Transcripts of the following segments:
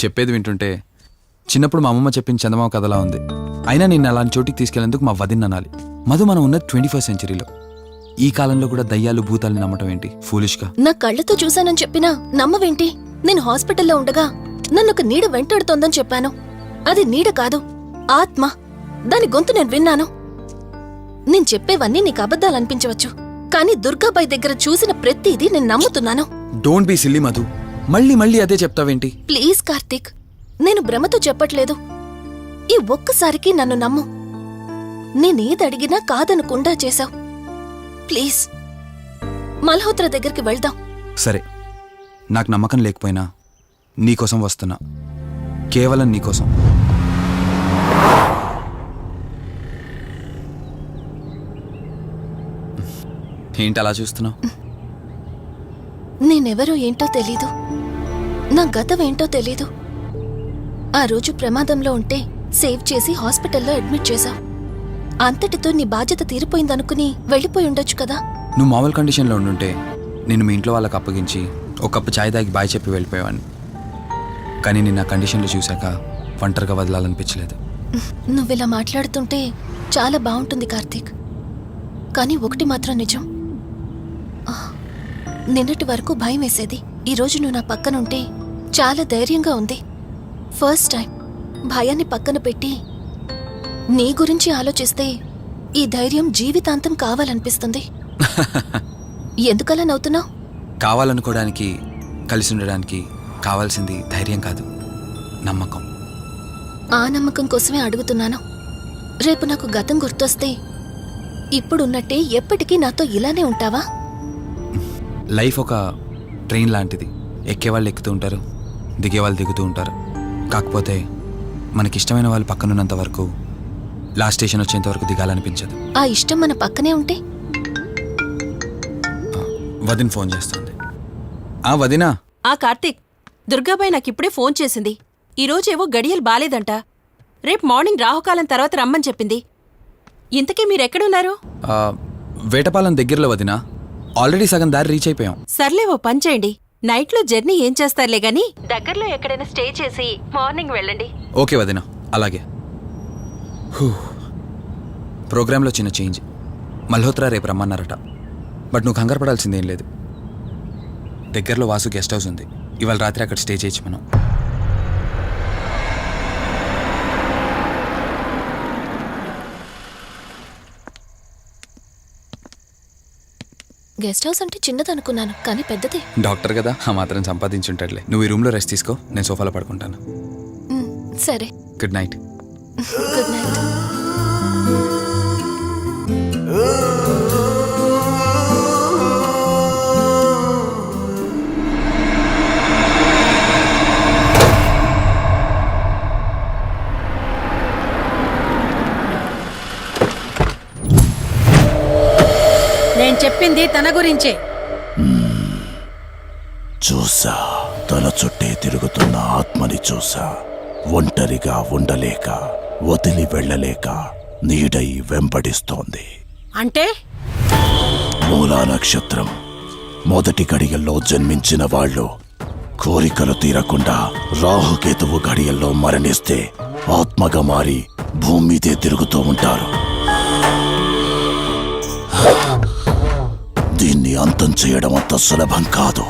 చెప్పేది వింటుంటే చిన్నప్పుడు మా అమ్మమ్మ చెప్పిన చందమామ కథలా ఉంది. అయినా నిన్ను అలాంటి చోటికి తీసుకెళ్లేందుకు మా వదిన అనాలి. మధు, మనం ఉన్నది 21st సెంచరీలో. ఈ కాలంలో కూడా దయ్యాలు భూతాల్ని నమ్మటం ఏంటి ఫూలిష్గా? నా కళ్ళతో చూశానని చెప్పినా నమ్మవేంటి? నేను హాస్పిటల్లో ఉండగా నన్ను ఒక నీడ వెంటాడుతోందని చెప్పాను. అది నీడ కాదు, ఆత్మ. దాని గొంతు నేను విన్నాను. నేను చెప్పేవన్నీ నీకు అబద్ధాలనిపించవచ్చు, కానీ దుర్గాబాయ్ దగ్గర చూసిన ప్రతిదీ నేను నమ్ముతున్నాను. డోంట్ బీ సిల్లీ మధు, మళ్ళీ మళ్ళీ అదే చెప్తావేంటి? ప్లీజ్ కార్తీక్, నేను భ్రమతో చెప్పట్లేదు. ఈ ఒక్కసారికి నన్ను నమ్ము. నేనేది అడిగినా కాదనకుండా చేశావు. ప్లీజ్, మల్హోత్రా దగ్గరికి వెళ్దాం. సరే, నాకు నమ్మకం లేకపోయినా నీకోసం వస్తున్నా, కేవలం నీకోసం. ఏంటి అలా చూస్తున్నావు? నేనెవరో ఏంటో తెలీదు, నా గతం ఏంటో తెలీదు. ఆ రోజు ప్రమాదంలో ఉంటే సేవ్ చేసి హాస్పిటల్లో అడ్మిట్ చేశావు. అంతటితో నీ బాధ్యత తీరిపోయిందనుకుని వెళ్ళిపోయి ఉండొచ్చు కదా. నువ్వు మామూలు కండిషన్లో ఉండుంటే నేను మీ ఇంట్లో వాళ్ళకి అప్పగించి ఒక కప్పు ఛాయ్ తాగి బాయ్ చెప్పి వెళ్ళిపోయేవాడిని. కానీ నేను నా కండిషన్లో చూశాక ఒంటరిగా వదలాలనిపించలేదు. నువ్విలా మాట్లాడుతుంటే చాలా బాగుంటుంది కార్తీక్, కానీ ఒకటి మాత్రం నిజం. నిన్నటి వరకు భయం వేసేది. ఈరోజు నువ్వు నా పక్కనుంటే చాలా ధైర్యంగా ఉంది. ఫస్ట్ టైం భయాన్ని పక్కన పెట్టి నీ గురించి ఆలోచిస్తే ఈ ధైర్యం జీవితాంతం కావాలనిపిస్తుంది. ఎందుకలా నవ్వుతున్నావు? కావాలనుకోవడానికి, కలిసి ఉండడానికి కావాల్సింది ధైర్యం కాదు, నమ్మకం. ఆ నమ్మకం కోసమే అడుగుతున్నాను. రేపు నాకు గతం గుర్తొస్తే ఇప్పుడున్నట్టే ఎప్పటికీ నాతో ఇలానే ఉంటావా? లైఫ్ ఒక ట్రైన్ లాంటిది. ఎక్కేవాళ్ళు ఎక్కుతూ ఉంటారు, దిగేవాళ్ళు దిగుతూ ఉంటారు. కాకపోతే మనకిష్టమైన వాళ్ళు పక్కనున్నంత వరకు లాస్ట్ స్టేషన్ వచ్చేంత వరకు దిగాలనిపించదు. ఆ ఇష్టం మన పక్కనే ఉంటే? వదిన ఫోన్ చేస్తుంది. వదినా. కార్తీక్, దుర్గాబాయ్ నాకిప్పుడే ఫోన్ చేసింది. ఈరోజేవో గడియలు బాలేదంట. రేపు మార్నింగ్ రాహుకాలం తర్వాత రమ్మని చెప్పింది. ఇంతకీ మీరెక్కడున్నారు? వేటపాలెం దగ్గరలో వదినా. ఆల్రెడీ సగం దారి రీచ్ అయిపోయాం. సర్లే, ఓ పని చేయండి. నైట్లో జర్నీ ఏం చేస్తారులే గాని దగ్గరలో ఎక్కడైనా స్టే చేసి మార్నింగ్ వెళ్ళండి. ఓకే వదినా, అలాగే. ప్రోగ్రాంలో చిన్న చేంజ్. మల్హోత్రా రేపు రమ్మన్నారట. బట్ నువ్వు కంగారు పడాల్సిందేం లేదు. దగ్గరలో వాసు గెస్ట్ హౌస్ ఉంది. ఇవాళ రాత్రి అక్కడ స్టే చేయొచ్చు మనం. గెస్ట్ హౌస్ అంటే చిన్నదనుకున్నాను, కానీ పెద్దదే. డాక్టర్ కదా, ఆ మాత్రం సంపాదించుంటాడులే. నువ్వు ఈ రూమ్లో రెస్ట్ తీసుకో, నేను సోఫాలో పడుకుంటాను. సరే, గుడ్ నైట్. Good night. నేను చెప్పింది తన గురించే. చూసా, తన చుట్టే తిరుగుతున్న ఆత్మని చూసా. ఒంటరిగా ఉండలేక, వదిలి వెళ్ళలేక నీడై వెంబడిస్తోంది. అంటే మూలా నక్షత్రం మొదటి గడియల్లో జన్మించిన వాళ్ళు కోరికలు తీరకుండా రాహుకేతువు గడియల్లో మరణిస్తే ఆత్మగా మారి భూమి మీదే తిరుగుతూ ఉంటారు. దీన్ని అంతం చేయడం అంత సులభం కాదు.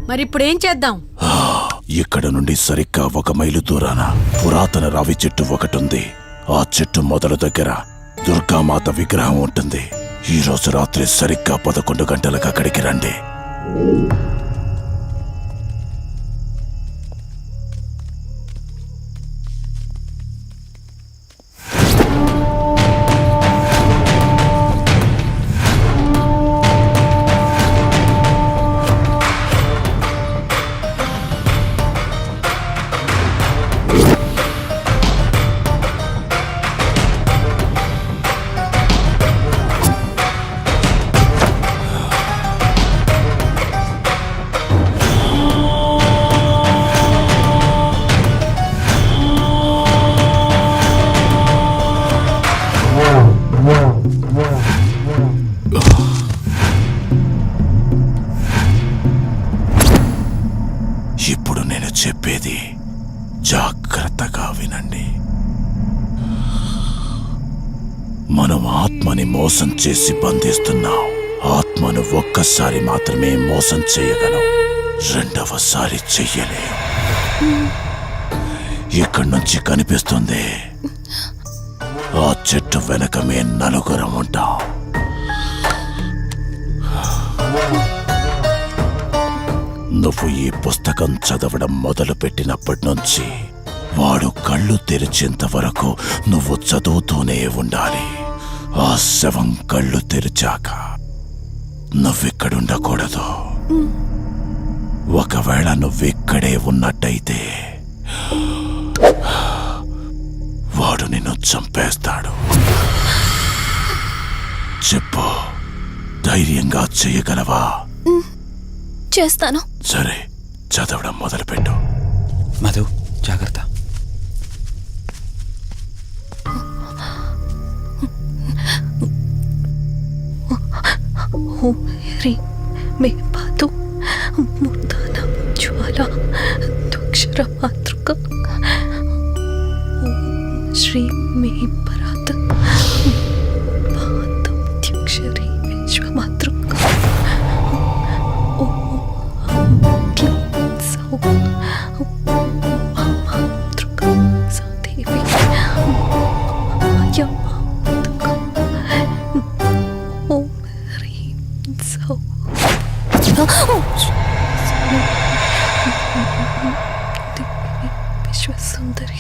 మరిప్పుడేం చేద్దాం? ఇక్కడ నుండి సరిగ్గా 1 మైలు దూరాన పురాతన రావి చెట్టు ఒకటుంది. ఆ చెట్టు మొదల దగ్గర దుర్గామాత విగ్రహం ఉంటుంది. ఈ రోజు రాత్రి సరిగ్గా 11 గంటలకు అక్కడికి రండి. చెప్పేది జాగ్రత్తగా వినండి. మనం ఆత్మని మోసం చేసి బంధిస్తున్నాం. ఆత్మను ఒక్కసారి మాత్రమే మోసం చేయగలం, రెండవసారి చెయ్యలేం. ఇక్కడి నుంచి కనిపిస్తుంది, ఆ చెట్టు వెనకమే నలుగురం ఉంటాం. నువ్వు ఈ పుస్తకం చదవడం మొదలుపెట్టినప్పటి నుంచి వాడు కళ్ళు తెరిచేంత వరకు నువ్వు చదువుతూనే ఉండాలి. ఆ శవం కళ్ళు తెరిచాక నువ్విక్కడుండకూడదు. ఒకవేళ నువ్విక్కడే ఉన్నట్టయితే వాడు నిన్ను చంపేస్తాడు. చెప్పు, ధైర్యంగా చేయగలవా? చేస్తాను. సరే, చదవడం మొదలుపెట్టు. మధు, జాగ్రత్త. రీ మే పాతు మూర్ధన జ్వాల దుక్షర మాతృక శ్రీ మే పరాత్ పాదక్షరి విశ్వమాతృక మాతృక సదేవి విశ్వసుందరి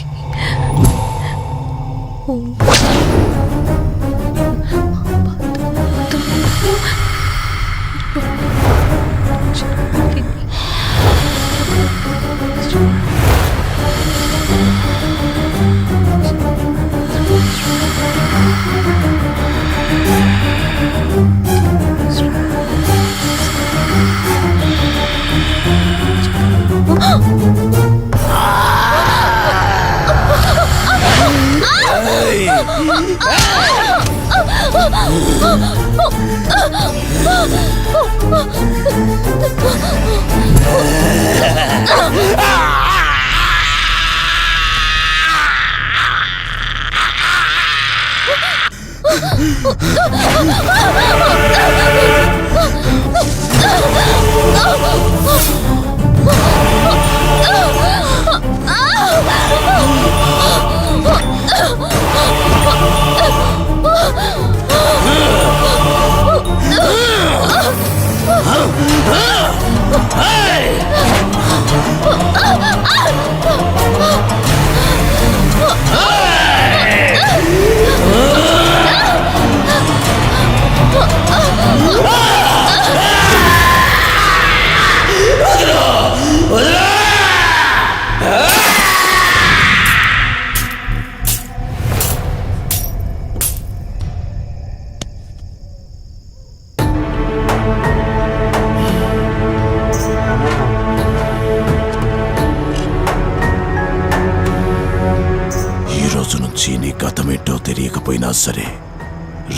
నీ గతమేంటో తెలియకపోయినా సరే,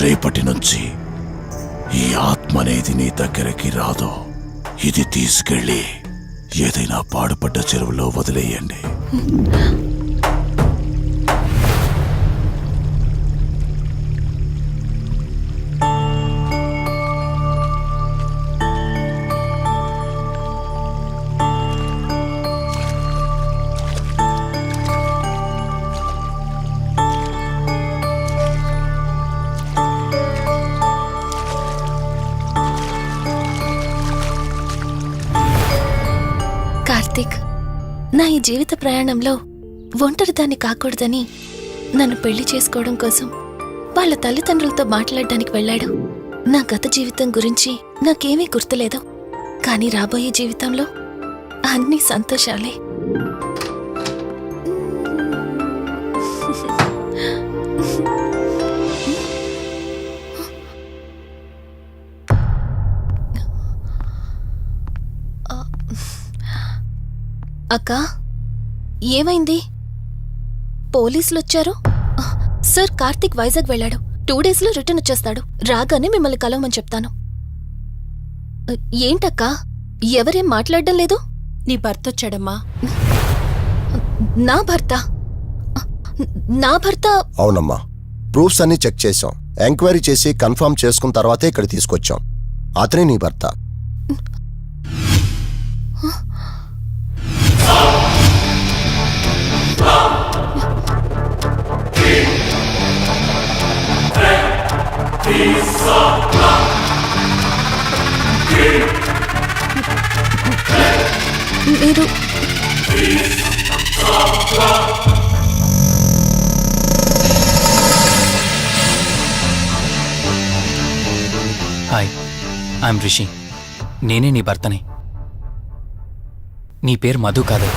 రేపటి నుంచి ఈ ఆత్మ అనేది నీ దగ్గరికి రాదు. ఇది తీసుకెళ్ళి ఏదైనా పాడుపడ్డ చెరువులో వదిలేయండి. కార్తీక్, నా ఈ జీవిత ప్రయాణంలో ఒంటరిదాన్ని కాకూడదని నన్ను పెళ్లి చేసుకోవడం కోసం వాళ్ళ తల్లిదండ్రులతో మాట్లాడడానికి వెళ్ళాడు. నా గత జీవితం గురించి నాకేమీ గుర్తులేదు, కానీ రాబోయే జీవితంలో అన్ని సంతోషాలే. అక్కా, ఏమైంది? పోలీసులొచ్చారు. సార్, కార్తీక్ వైజాగ్ వెళ్ళాడు. 2 డేస్లో రిటర్న్ వచ్చేస్తాడు. రాగానే మిమ్మల్ని కలవమని చెప్తాను. ఏంటక్కా, ఎవరేం మాట్లాడడం లేదు? నీ భర్తొచ్చాడమ్మా. నా భర్త నా భర్త అవునమ్మా, ప్రూఫ్స్ అన్ని చెక్ చేశాం. ఎంక్వైరీ చేసి కన్ఫర్మ్ చేసుకున్న తర్వాతే ఇక్కడ తీసుకొచ్చాం. అతనే నీ భర్త. మీరు హాయ్, ఐఎమ్ రిషి. నేనే నీ భర్తని. నీ పేరు మధు కాదు,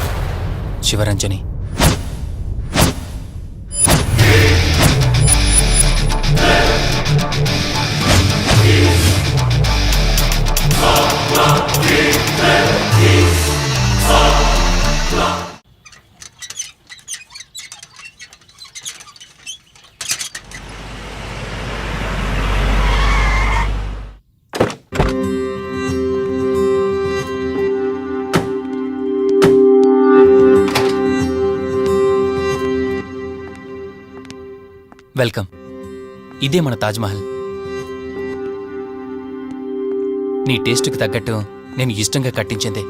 శివరంజని. వెల్కమ్. ఇదే మన తాజ్మహల్. నీ టేస్ట్కి తగ్గట్టు నేను ఇష్టంగా కట్టించింది.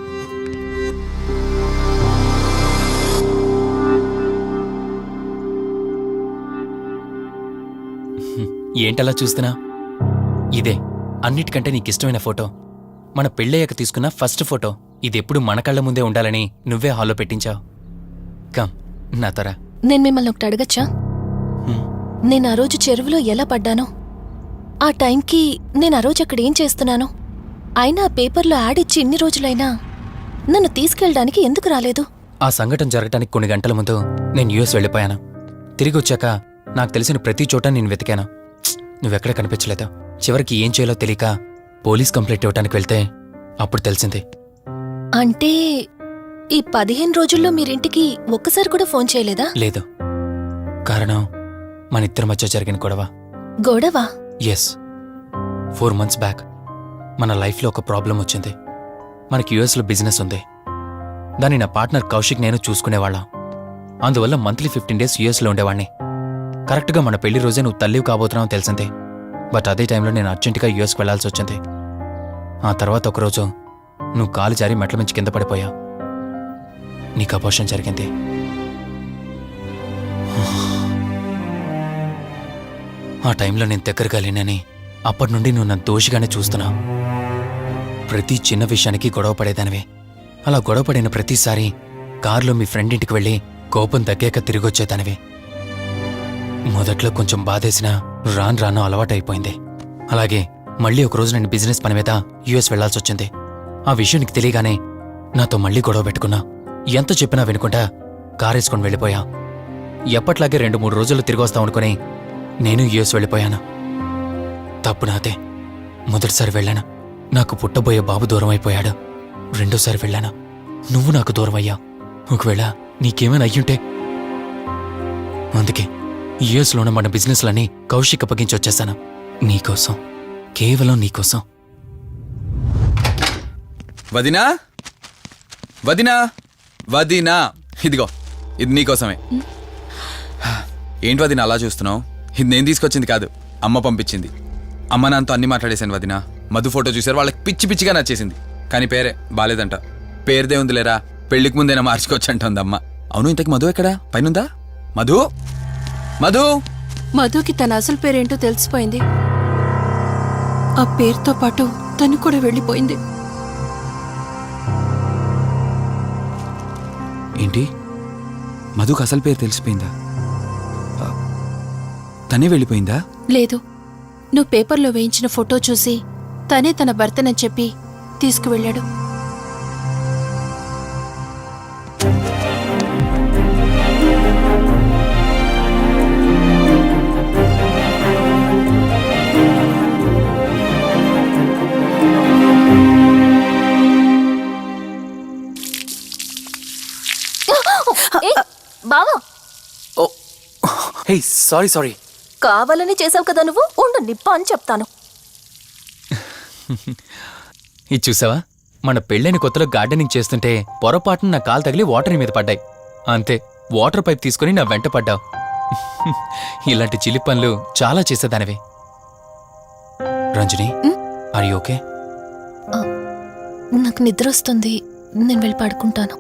ఏంటలా చూస్తున్నా? ఇదే అన్నిటికంటే నీకిష్టమైన ఫోటో. మన పెళ్ళయ్యాక తీసుకున్న ఫస్ట్ ఫోటో. ఇదెప్పుడు మన కళ్ళ ముందే ఉండాలని నువ్వే హాల్లో పెట్టించావు. కమ్ నా తర. నేను మిమ్మల్ని ఒకటి అడగచ్చా? నేను ఆ రోజు చెరువులో ఎలా పడ్డానో, ఆ టైంకి నేను ఆ రోజు అక్కడ ఏం చేస్తున్నాను, అయినా ఆ పేపర్లో యాడ్ ఇచ్చి ఇన్ని రోజులైనా నన్ను తీసుకెళ్ళడానికి ఎందుకు రాలేదు? ఆ సంఘటన జరగటానికి కొన్ని గంటల ముందు నేను యుఎస్ వెళ్ళిపోయాను. తిరిగి వచ్చాక నాకు తెలిసిన ప్రతి చోట నేను వెతికాను. నువ్వెక్కడ కనిపించలేదు. చివరికి ఏం చేయాలో తెలియక పోలీస్ కంప్లైంట్ ఇవ్వటానికి వెళ్తే అప్పుడు తెలిసింది. అంటే ఈ 15 రోజుల్లో మీరింటికి ఒక్కసారి కూడా ఫోన్ చేయలేదా? లేదు. కారణం మన ఇద్దరి మధ్య జరిగిన గొడవ. గొడవ? ఎస్. 4 months బ్యాక్ మన లైఫ్లో ఒక ప్రాబ్లం వచ్చింది. మనకి యుఎస్లో బిజినెస్ ఉంది. దాన్ని నా పార్ట్నర్ కౌశిక్ నేను చూసుకునేవాళ్ళం. అందువల్ల మంత్లీ 15 days యుఎస్లో ఉండేవాణ్ణి. కరెక్ట్గా మన పెళ్లి రోజే నువ్వు తల్లివి కాబోతున్నావు తెలిసింది. బట్ అదే టైంలో నేను అర్జెంటుగా యుఎస్కి వెళ్లాల్సి వచ్చింది. ఆ తర్వాత ఒకరోజు నువ్వు కాలు జారి మెట్ల మించి కింద పడిపోయావు. నీకు అబార్షన్ జరిగింది. ఆ టైంలో నేను దగ్గరగా లేనని అప్పటి నుండి నువ్వు నన్ను దోషిగానే చూస్తున్నావు. ప్రతి చిన్న విషయానికి గొడవ పడేదానివే. అలా గొడవ పడిన ప్రతిసారి కారులో మీ ఫ్రెండ్ ఇంటికి వెళ్ళి కోపం తగ్గాక తిరిగొచ్చేదానివే. మొదట్లో కొంచెం బాధేసినా రాను రాను అలవాటైపోయింది. అలాగే మళ్ళీ ఒకరోజు నేను బిజినెస్ పని మీద యుఎస్ వెళ్లాల్సి వచ్చింది. ఆ విషయం నీకు తెలియగానే నాతో మళ్ళీ గొడవ పెట్టుకున్నా. ఎంత చెప్పినా వినుకుంటా కారేసుకొని వెళ్ళిపోయా. ఎప్పట్లాగే 2-3 రోజుల్లో తిరిగి వస్తామనుకుని నేను యుఎస్ వెళ్ళిపోయాను. తప్పు నాదే. మొదటిసారి వెళ్ళాను, నాకు పుట్టబోయే బాబు దూరం అయిపోయాడు. రెండోసారి వెళ్ళాను, నువ్వు నాకు దూరం అయ్యా. ఒకవేళ నీకేమైనా అయ్యుంటే. అందుకే యుఎస్లోనే మన బిజినెస్లని కౌశిక్ అప్పగించి వచ్చేసాను. నీకోసం, కేవలం నీకోసం. వదినా, వదినా, వదినా, ఇదిగో ఇది నీకోసమే. ఏంటి వదినా అలా చూస్తున్నావు? ఇది నేను తీసుకొచ్చింది కాదు, అమ్మ పంపించింది. అమ్మ నాన్నతో అన్ని మాట్లాడేశాను వదినా. మధు ఫోటో చూశారు, వాళ్ళకి పిచ్చి పిచ్చిగా నచ్చేసింది. కానీ పేరే బాలేదంట. పేరుదే ఉంది లేరా, పెళ్లికి ముందేనా మార్చుకోవచ్చు అంటుంది అమ్మ. అవును, ఇంతకి మధు ఎక్కడా? పైనుందా? మధు, మధు. మధుకి తన అసలు పేరేంటో తెలిసిపోయింది. ఆ పేరుతో పాటు తను కూడా వెళ్ళిపోయింది. ఏంటి? మధుకు అసలు పేరు తెలిసిపోయిందా? తనే వెళ్ళిపోయిందా? లేదు, నువ్వు పేపర్లో వేయించిన ఫోటో చూసి తనే తన భర్తనని చెప్పి తీసుకువెళ్ళాడు. బావా, ఓ హే, సారీ. కావాలని చేసావు కదా నువ్వు. ఉండు, నిప్ప అని చెప్తాను. ఇది చూసావా? మన పెళ్ళైన కొత్తలో గార్డెనింగ్ చేస్తుంటే పొరపాటున నా కాలు తగిలి వాటర్ మీద పడ్డాయి. అంతే, వాటర్ పైప్ తీసుకుని నా వెంట పడ్డావు. ఇలాంటి చిలి పనులు చాలా చేసేదానివి. Ranjani are you okay? నాకు నిద్ర వస్తుంది, నేను వెళ్ళి పడుకుంటాను.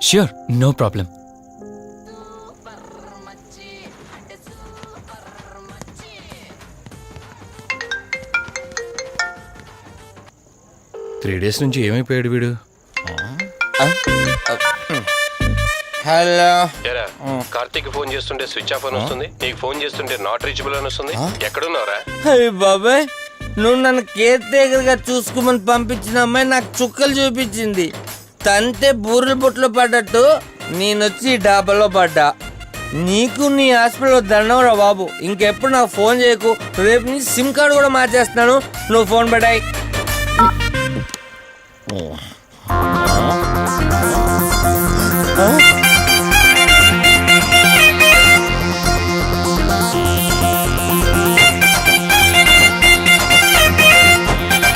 Sure, no problem. డేస్ నుంచి ఏమైపోయాడు వీడు? హలో, కార్తీక్ ఫోన్ చేస్తుంటే స్విచ్ ఆఫ్ అని వస్తుంది, నీకు ఫోన్ చేస్తుంటే నాట్ రీచబుల్ అని వస్తుంది. ఎక్కడున్నారా? అయ్య బాబాయ్, నువ్వు నన్ను కేర్ టేకర్ గా చూసుకోమని పంపించిన అమ్మాయి నాకు చుక్కలు చూపించింది. తంతే బూరెల బుట్టలో పడ్డట్టు నేనొచ్చి డాబాలో పడ్డా. నీకు నీ హాస్పిటల్లో దండంరా బాబు. ఇంకెప్పుడు నాకు ఫోన్ చేయకు. రేపు నీ సిమ్ కార్డు కూడా మార్చేస్తున్నాను. నువ్వు ఫోన్ పడాయి. ఆ?